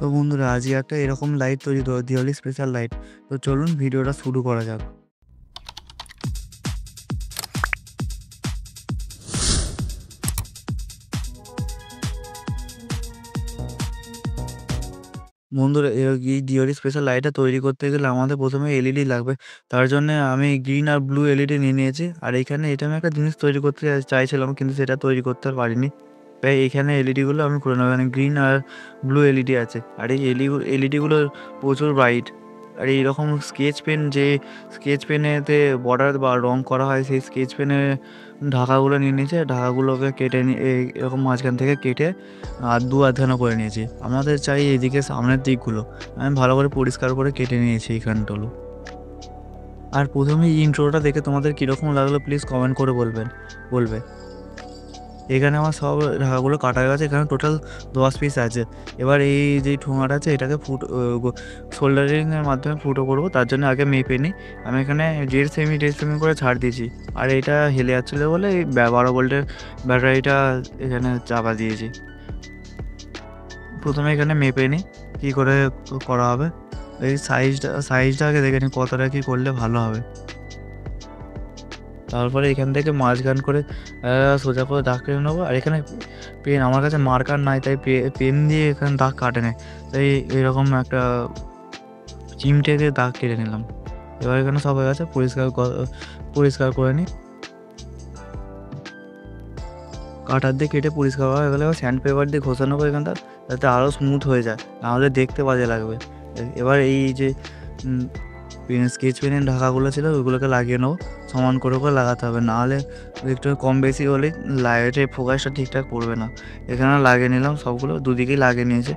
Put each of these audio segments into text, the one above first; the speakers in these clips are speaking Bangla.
তো বন্ধুরা আজকে একটা এরকম লাইট তৈরি করো, দিওয়ালি স্পেশাল লাইট। তো চলুন ভিডিওটা শুরু করা যাক। বন্ধুরা এই দিওয়ালি স্পেশাল লাইটটা তৈরি করতে গেলে আমাদের প্রথমে এলইডি লাগবে। তার জন্য আমি গ্রিন আর ব্লু এলইডি নিয়ে নিয়েছি। আর এখানে এটা আমি একটা জিনিস তৈরি করতে চাইছিলাম, কিন্তু সেটা তৈরি করতে পারিনি। তাই এখানে এলইডিগুলো আমি করে নেবো। এখানে গ্রিন আর ব্লু এলইডি আছে। আর এই এলইডিগুলো প্রচুর ব্রাইট। আর এইরকম স্কেচ পেন, যে স্কেচ পেনেতে বর্ডার বা রং করা হয়, সেই স্কেচ পেনে ঢাকাগুলো নিয়ে নিয়েছে। ঢাকাগুলোকে কেটে নিয়ে এরকম মাঝখান থেকে কেটে আধখানা করে নিয়েছি। আমাদের চাই এইদিকে সামনের দিকগুলো আমি ভালো করে পরিষ্কার করে কেটে নিয়েছি এইখানগুলো। আর প্রথমে ইন্ট্রোটা দেখে তোমাদের কীরকম লাগলো প্লিজ কমেন্ট করে বলবে। এখানে আমার সব ঢাকাগুলো কাটা হয়ে গেছে। এখানে টোটাল 10 পিস আছে। এবার এই যে ঠোঙাটা আছে এটাকে সোল্ডারিংয়ের মাধ্যমে ফুটো করবো। তার জন্য আগে মেপে নিই। আমি এখানে 1.5 সেমি করে ছাড় দিয়েছি। আর এটা হেলে যাচ্ছিলো বলে এই 12 ভোল্টের ব্যাটারিটা এখানে চাপা দিয়েছি। প্রথমে এখানে মেপে নিই কী করে করা হবে। এই সাইজটা আগে দেখে নিই কতটা কী করলে ভালো হবে। তারপরে এখান থেকে মাঝখান করে সোজা করে দাগ কেটে নেবো। আর এখানে পেন, আমার কাছে মার্কার নাই, তাই পেন দিয়ে এখানে দাগ কাটে নেয়। তাই এরকম একটা চিমটে দিয়ে দাগ কেটে নিলাম। এবার এখানে সব হয়ে গেছে, পরিষ্কার করে নিই। কাটার দিয়ে কেটে পরিষ্কার হয়ে গেলে স্যান্ড পেপার দিয়ে ঘষে নেবো এখানটা, যাতে আরও স্মুথ হয়ে যায়, নাহলে দেখতে বাজে লাগবে। এবার এই যে স্কেচ পেনের ঢাকাগুলো ছিল ওইগুলোকে লাগিয়ে নেবো। সমান করে লাগাতে হবে, নাহলে একটু কম বেশি হলে লাইটের ফোকাসটা ঠিকঠাক পড়বে না। এখানে লাগিয়ে নিলাম, সবগুলো দুদিকেই লাগিয়ে নিয়েছে।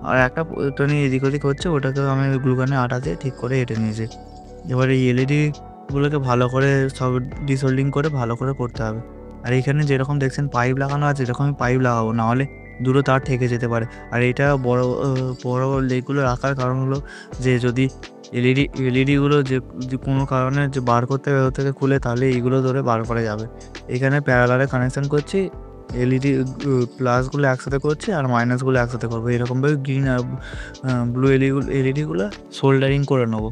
আর একটা নিয়ে এদিক ওদিক হচ্ছে, ওটাকে আমি গ্লুগানে আটা দিয়ে ঠিক করে এঁটে নিয়েছি। এবার এই এলইডিগুলোকে ভালো করে সব ডিসোল্ডিং করে ভালো করে করতে হবে। আর এইখানে যেরকম দেখছেন পাইপ লাগানো আছে, এরকমই পাইপ লাগাবো, নাহলে দুটো তার থেকে যেতে পারে। আর এটা বড় বড় লেগগুলো রাখার কারণ হলো যে যদি এলইডিগুলো যে কোনো কারণে যে বার করতে হবে ওর থেকে খুলে, তাহলে এইগুলো ধরে বার করা যাবে। এখানে প্যারালালে কানেকশান করছি, এলইডি প্লাসগুলো একসাথে করছি আর মাইনাসগুলো একসাথে করবো। এরকমভাবে গ্রিন আর ব্লু এলইডিগুলো সোল্ডারিং করে নেবো।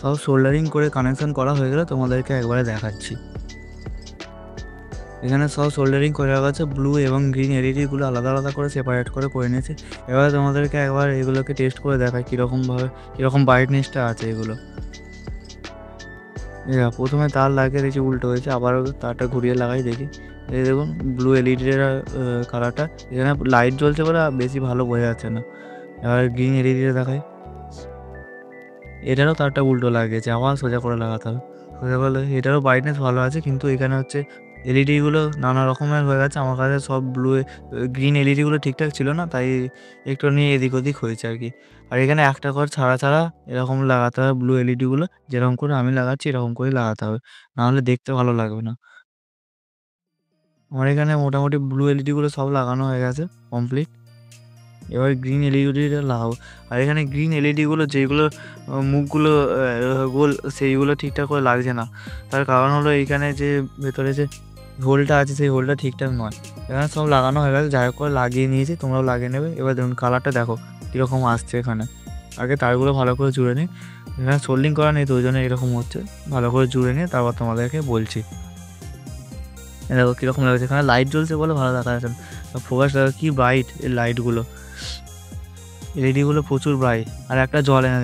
সব সোল্ডারিং করে কানেকশান করা হয়ে গেলে তোমাদেরকে একবারে দেখাচ্ছি। এখানে সব সোল্ডারিং করে রাখা আছে। ব্লু এবং গ্রিন এলইডিগুলো আলাদা আলাদা করে সেপারেট করে নিয়েছি। এবার তোমাদেরকে একবার এগুলোকে টেস্ট করে দেখাই কীরকম ব্রাইটনেসটা আছে এগুলো। প্রথমে তার লাগিয়ে দেখি উল্টো হয়েছে, আবারও তারটা ঘুরিয়ে লাগাই দেখি। এই দেখুন ব্লু এলইডির কালারটা এখানে লাইট জ্বলছে বলে বেশি ভালো বোঝা যাচ্ছে না। এবার গ্রিন এলইডিটা দেখাই, এটারও তারটা উল্টো লাগিয়েছে, আবার সোজা করে লাগাতে হবে। সোজা করলে এটারও ব্রাইটনেস ভালো আছে, কিন্তু এখানে হচ্ছে এলইডিগুলো নানা রকমের হয়ে গেছে। আমার কাছে সব গ্রিন এলইডিগুলো ঠিকঠাক ছিল না, তাই একটু নিয়ে এদিক ওদিক হয়েছে আর কি। আর এখানে একটা করে ছাড়া এরকম লাগাতে হবে। ব্লু এলইডিগুলো যেরকম করে আমি লাগাচ্ছি এরকম করেই লাগাতে হবে, নাহলে দেখতে ভালো লাগবে না। আমার এখানে মোটামুটি ব্লু এলইডিগুলো সব লাগানো হয়ে গেছে কমপ্লিট। এবার গ্রিন এলইডিটা লাগাবো। আর এখানে গ্রিন এলইডিগুলো যেগুলো মুখগুলো গোল, সেইগুলো ঠিকঠাক করে লাগছে না। তার কারণ হলো এইখানে যে ভেতরে যে হোলটা আছে সেই হোলটা ঠিকঠাক নয়। এখানে সব লাগানো হয়ে গেছে, যাই হোক করে লাগিয়ে নিয়েছি, তোমরাও লাগিয়ে নেবে। এবার দেখুন কালারটা দেখো কীরকম আসছে। এখানে আগে তারগুলো ভালো করে জুড়ে নিই। এখানে সোল্ডিং করা নেই তো ওই জন্য এরকম হচ্ছে। ভালো করে জুড়ে নিয়ে তারপর তোমাদেরকে বলছি। দেখো কীরকম লাগছে। এখানে লাইট জ্বলছে বলে ভালো দেখা যাচ্ছে। ফোকাস দেখো কী ব্রাইট এই লাইটগুলো, এলইডিগুলো প্রচুর ব্রাইট। আর একটা জ্বলে না,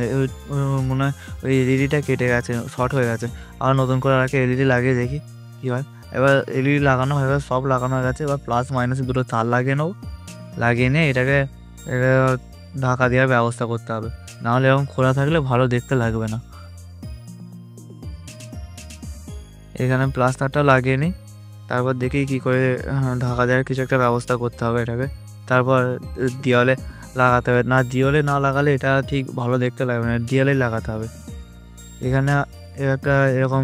মনে হয় ওই এলইডিটা কেটে গেছে, শর্ট হয়ে গেছে। আর নতুন করে আর একটা এলইডি লাগিয়ে দেখি কী হয়। এবার এলইডি লাগানো হয়ে গেছে, সব লাগানো হয়ে গেছে। এবার প্লাস মাইনাসে দুটো তার লাগিয়ে নেবো। লাগিয়ে নিয়ে এটাকে ঢাকা দেওয়ার ব্যবস্থা করতে হবে, নাহলে এরকম খোলা থাকলে ভালো দেখতে লাগবে না। এখানে প্লাস তারটা লাগিয়ে নিই, তারপর দেখি কী করে ঢাকা দেওয়ার কিছু একটা ব্যবস্থা করতে হবে এটাকে। তারপর দেওয়ালে লাগাতে হবে। দেওয়ালে না লাগালে এটা ঠিক ভালো দেখতে লাগবে না, দেওয়ালেই লাগাতে হবে। এখানে একটা এরকম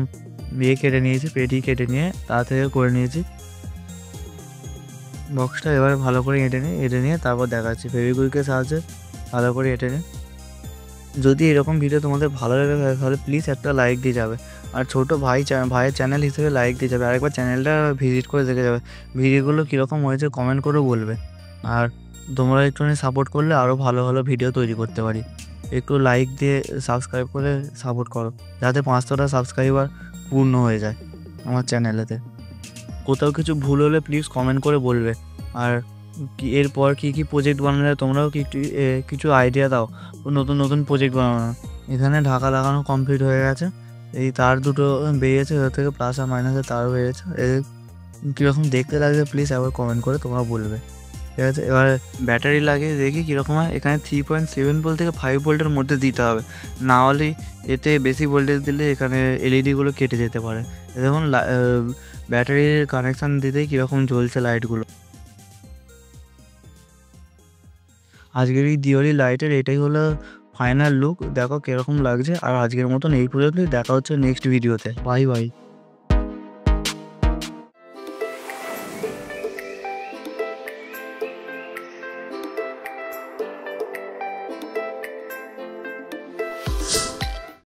কেটে নিয়েছি, পেটি কেটে নিয়ে তা থেকে করে নিয়েছি বক্সটা। এবার ভালো করে এঁটে নিয়ে তারপর দেখাচ্ছি ফেভিকুইকের সাহায্যে ভালো করে এঁটে নিয়ে। যদি এরকম ভিডিও তোমাদের ভালো লাগে তাহলে প্লিজ একটা লাইক দিয়ে যাবে। আর ছোটো ভাইয়ের চ্যানেল হিসেবে লাইক দিয়ে যাবে। আরেকবার চ্যানেলটা ভিজিট করে দেখে যাবে, ভিডিওগুলো কীরকম হয়েছে কমেন্ট করে বলবে। আর তোমরা একটুখানি সাপোর্ট করলে আরও ভালো ভালো ভিডিও তৈরি করতে পারি। একটু লাইক দিয়ে সাবস্ক্রাইব করে সাপোর্ট করো, যাতে 500টা সাবস্ক্রাইবার পূর্ণ হয়ে যায় আমার চ্যানেলেতে। কোথাও কিছু ভুল হলে প্লিজ কমেন্ট করে বলবে। আর এরপর কী প্রজেক্ট বানালে তোমরাও কিছু আইডিয়া দাও নতুন নতুন প্রজেক্ট বানানো। এখানে ঢাকা লাগানো কমপ্লিট হয়ে গেছে, এই তার দুটো বেরিয়েছে, ওদের থেকে প্লাস আর মাইনাসের তার বেরিয়েছে। কীরকম দেখতে লাগবে প্লিজ একবার কমেন্ট করে তোমরা বলবে, ঠিক আছে? এবার ব্যাটারি লাগিয়ে দেখি কীরকম হয়। এখানে 3.7 ভোল্ট থেকে 5 ভোল্টের মধ্যে দিতে হবে, না হলে এতে বেশি ভোল্টেজ দিলে এখানে এলইডিগুলো কেটে যেতে পারে। দেখুন ব্যাটারির কানেকশান দিতেই কীরকম জ্বলছে লাইটগুলো। আজকের এই দিওয়ালি লাইটের এটাই হলো ফাইনাল লুক, দেখো কীরকম লাগছে। আর আজকের মতন এই পর্যন্তই, দেখা হচ্ছে নেক্সট ভিডিওতে। Bye bye.